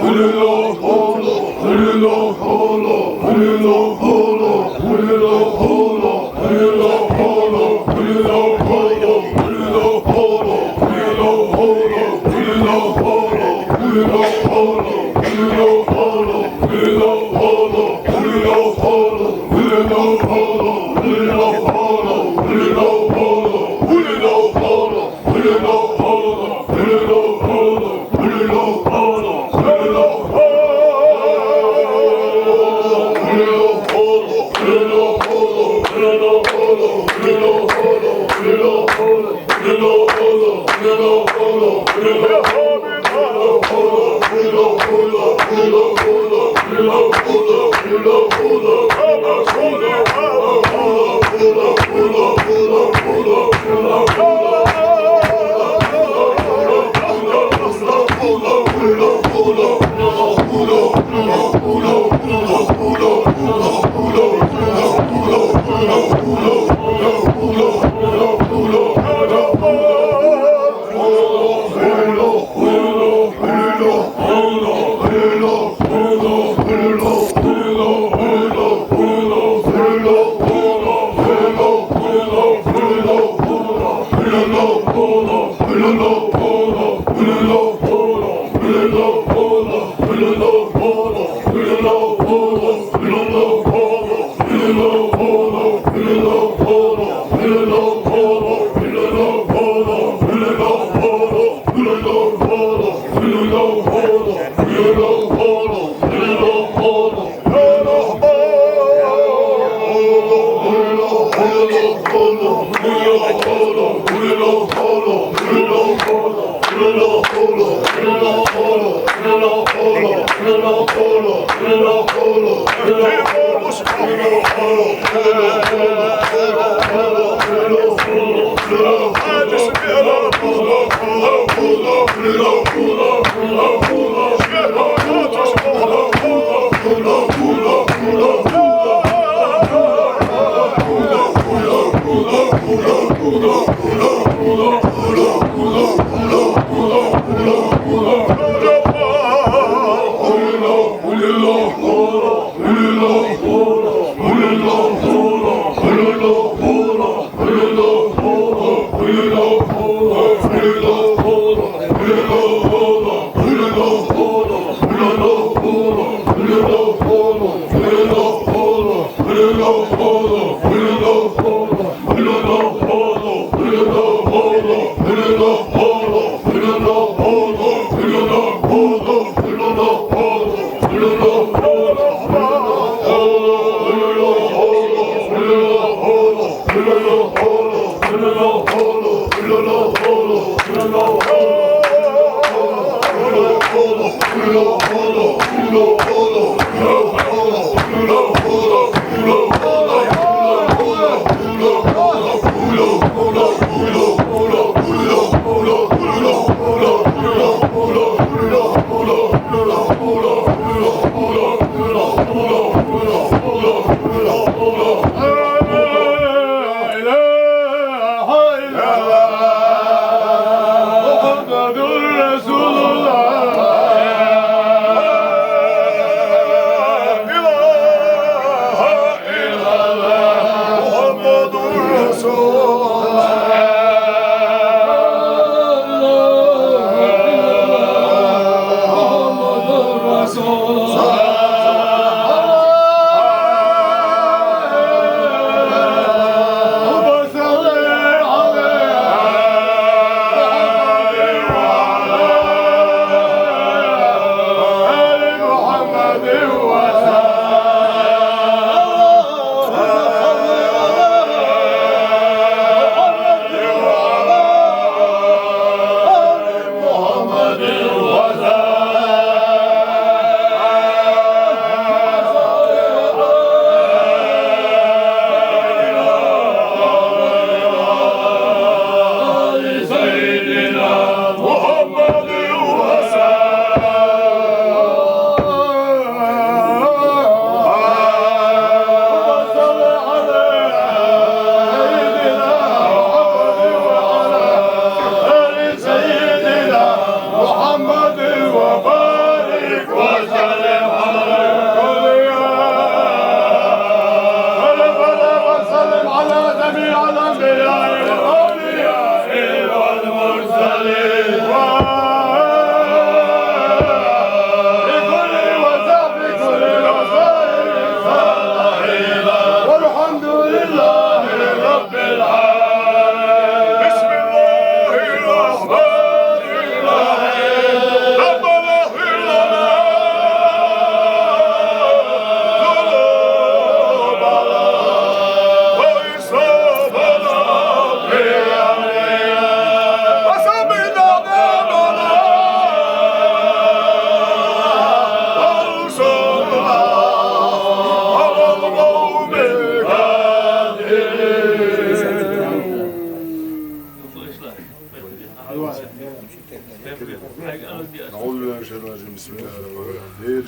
Hallelujah. Hold on.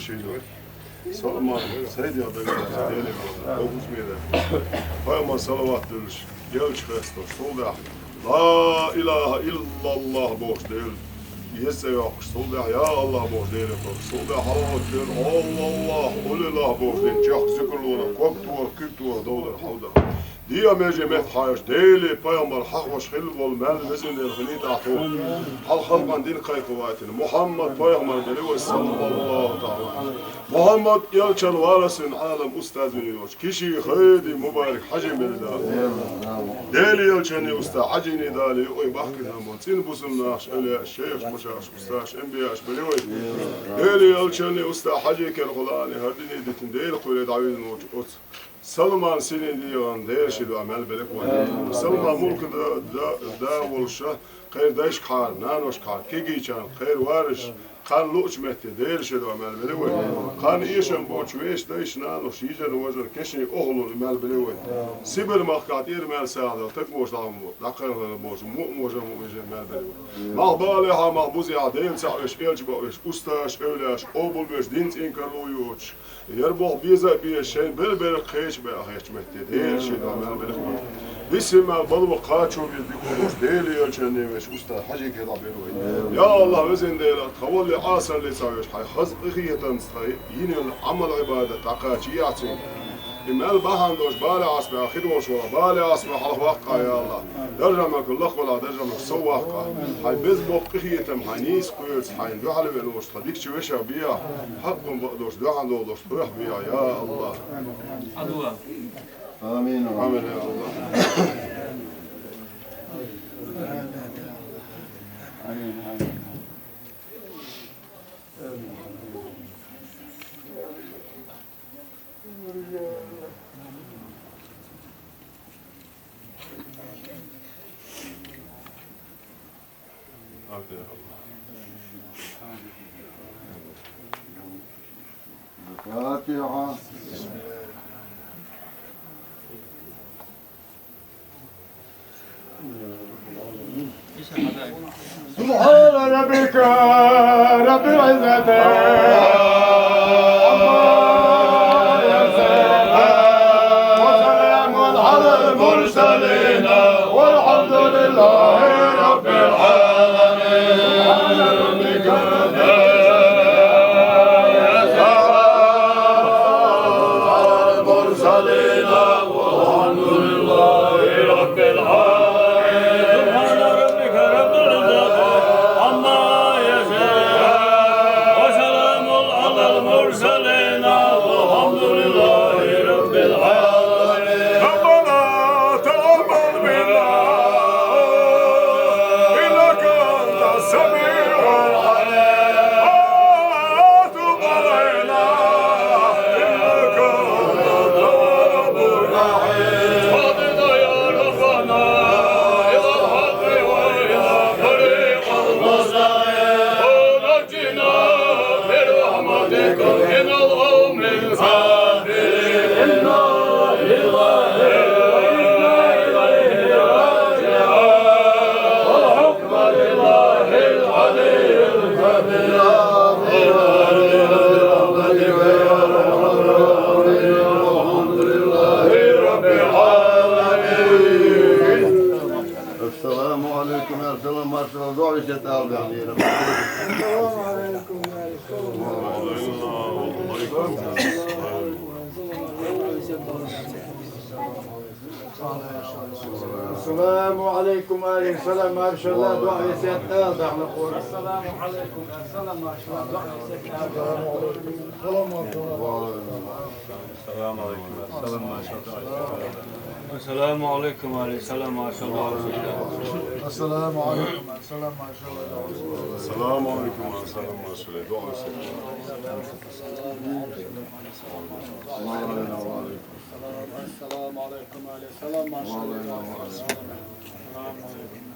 şey var. Salman, Seyyid ya böyle diyelim. Dokuz miydi? Peygamber salavat diyoruz. Gel çıkasın. Solda. La ilahe illallah boş değil. Yese yok. Solda ya Allah boş değil. Solda halavat diyor. Allah, Allah boş değil. Çok zikroluna. Koktuvar, küptuvar, doğru. Havda. Diye mecmet hayır değil. Peygamber hak ve şhil bol mel vezin del hlit ahtu. Hal halkan din kayfıvatini. Muhammed Peygamber deli ve sallallahu ta'ala. Muhammed yalçan varasın alem ustazını yoş. Kişi haydi mübarek hacim edildi. Deli yalçanı usta hacini dali. Oy bakkidan bu. Sin busunlaş öyle şeyh muşaş ustaş enbiyaş beli oy. Deli yalçanı usta hacı kel kulani hardini ditin değil kule davidin uç. Salman seni diyen değerşidu amel belek var. Salman mulku da volşa kayır daş kar, nanoş kar, kegiyçan, kayır varış, kan luç mehti değerşidu amel belek var. Kan işen boç veş daş nanoş yiyecek vajır keşni oğlun amel belek var. Sibir mahkat irmel sağda tek boş dağım bu. Nakarlı boş mu moja mu amel belek var. Mahbale ha mahbuzi adel sağış elç baş ustaş evlaş obul beş dint inkarluyuç. Yerboh bize bir şey bel kayış be ahçmette değil şey amel belek var. Bismillah balı kaço bir dikoş değil yelçenlemiş usta hacı keda bir ya Allah özünde tavalli asal lisayış hay hazqiyatan say yine amal ibadet taqaçi yatın imel bahandoş bala asma khidmoş ve bala asma halvaqqa ya Allah derjamak Allah ve derjamak sawaqqa hay biz boqiyetem hanis qoyuz hay duhal ve loş tadik çveşa biya hakkın doş duhan doş ruh biya ya Allah adua amin amin ya Allah amin amin Fatiha. Subhan rabbika rabbil izzati السلام عليكم عليه السلام ما شاء الله دعاء سيدنا نقول السلام عليكم السلام ما شاء الله دعاء سيدنا السلام عليكم السلام ما شاء الله السلام عليكم عليه السلام ما شاء الله السلام عليكم السلام ما شاء الله السلام عليكم السلام ما شاء الله دعاء سيدنا السلام عليكم عليه السلام ما شاء الله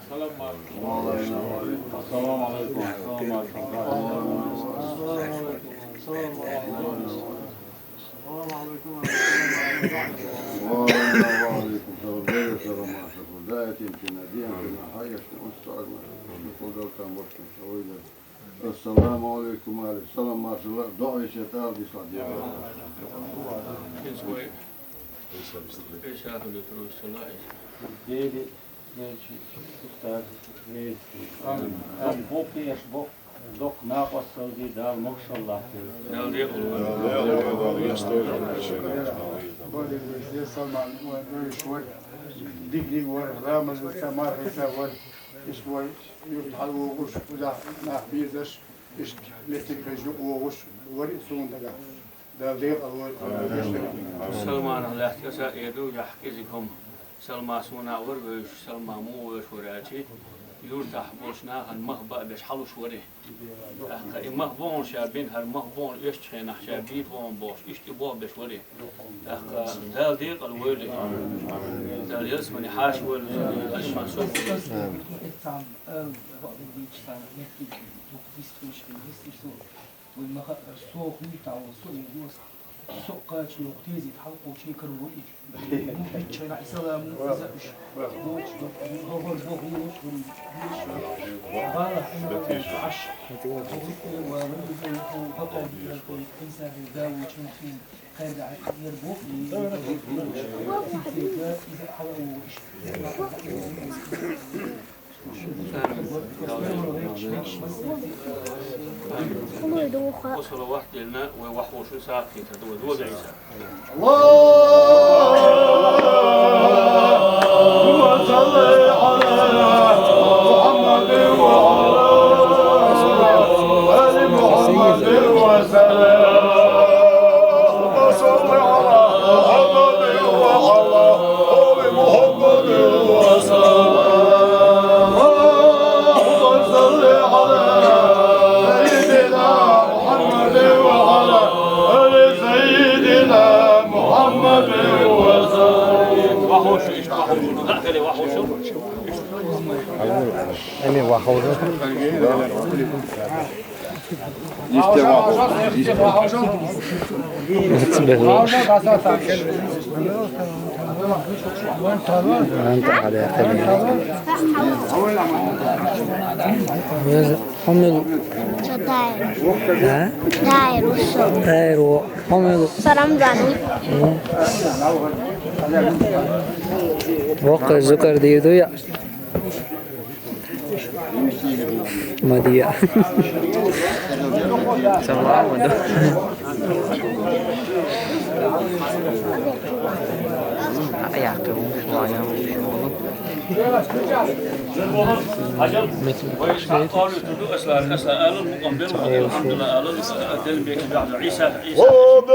السلام عليكم السلام عليكم السلام عليكم السلام عليكم وعليكم السلام maşallah. Dua işe aldı diyor. Dok napas saudi dal maşallah. Böyle Salman böyle şuur digli var ramaz ve samar hesabı İsmail yurt halı oğuş bu da nafiydir iş letik bejü oğuş var sonunda da değil Salman Allah kasa edu yahkizikum Salma suna var ve Salma mu ve şurati يرتاح بوشنا هن مهبا بش حلو شوري أخي مهبون شابين هر مهبون يشتخينا شابين بون بوش يشتبوه بشوري أخي دال ديق الولي دال يسمني حاش ولي أشما سوف سوق شنو تيزي تحلقوا شيء كروي ممكن شيء سلام زقش بوش هو بوش غالة عش وقطع الإنسان يداوي شنو خير يربوك إذا حوش وصل واحد لنا ووحوش ساقي تدود وقعيسا اللهم صل على محمد وعلى آل محمد وسلم اللهم صل على محمد وعلى آل محمد وسلم أنا واحد أنت على حمل داير حمل سلام جانو وقع ذكر ديدو يا مديا سلام يا كم شوية هجل وقالوا تدو أسلار أسلار المقبل والحمد لله أدل بيك بعد عيسى الحمد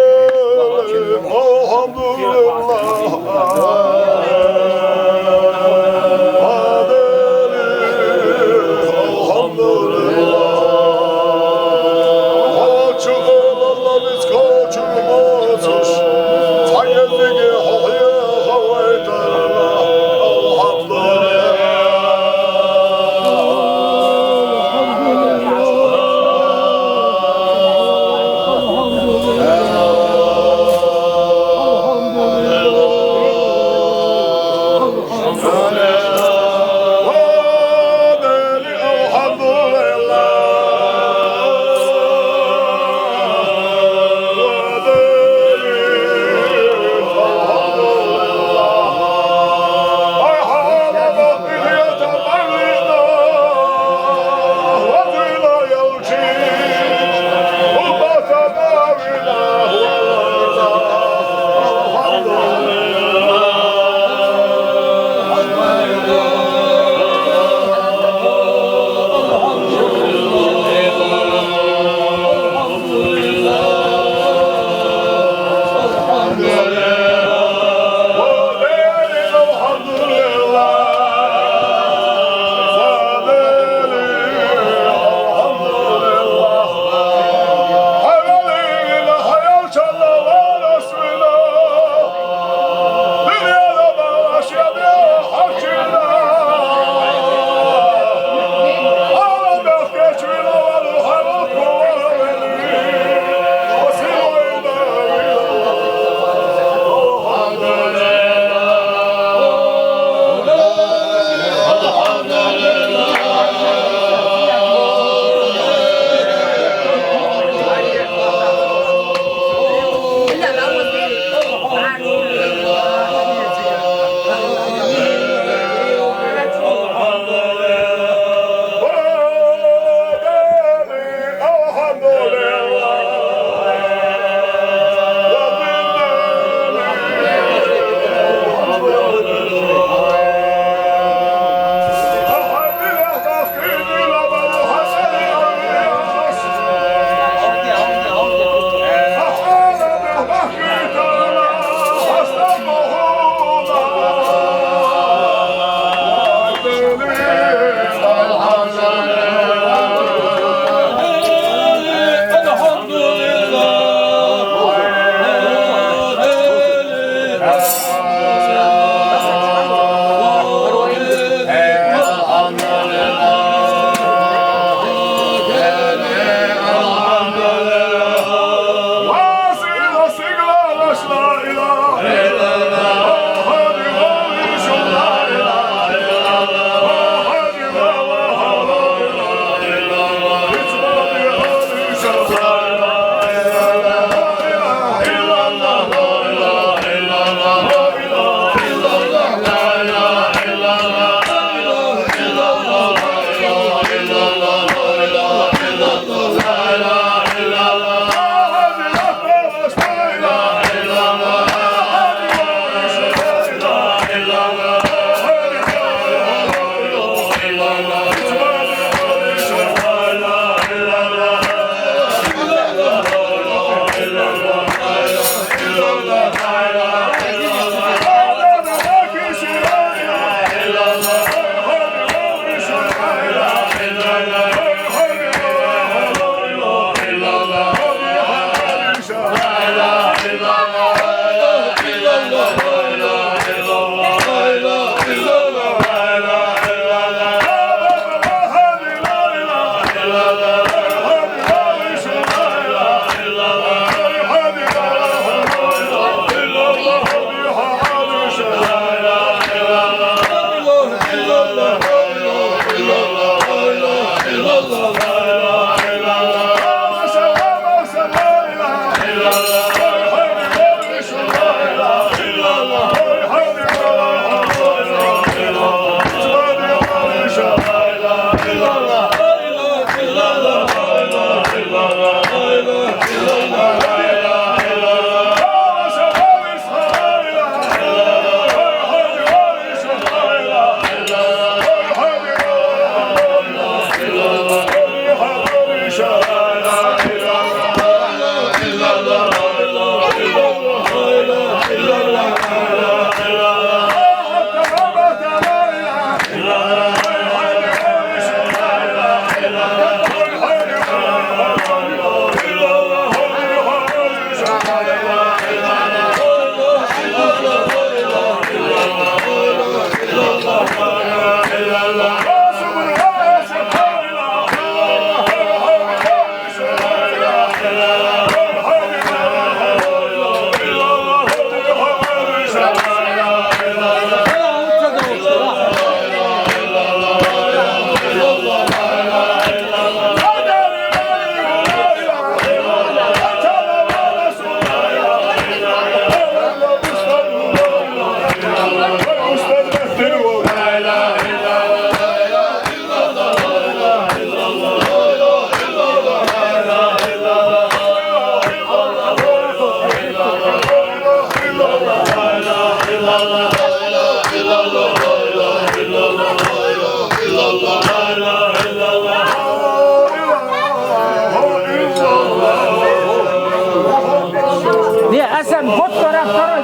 Niye Hasan fotoğrafları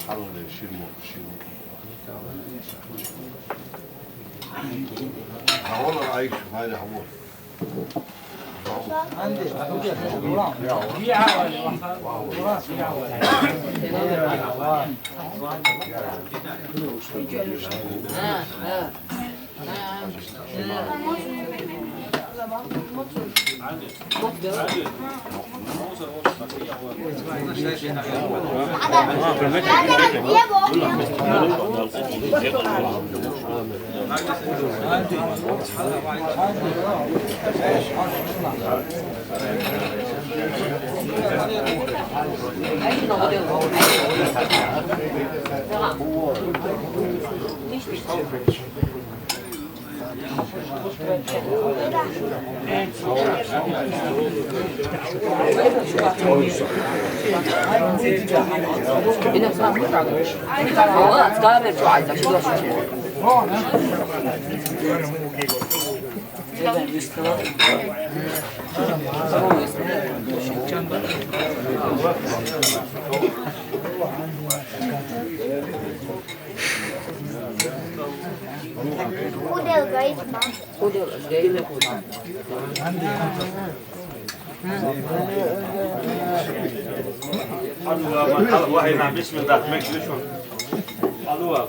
حل شيلمو هون عايش هذا حمول بسم الله تمشون الله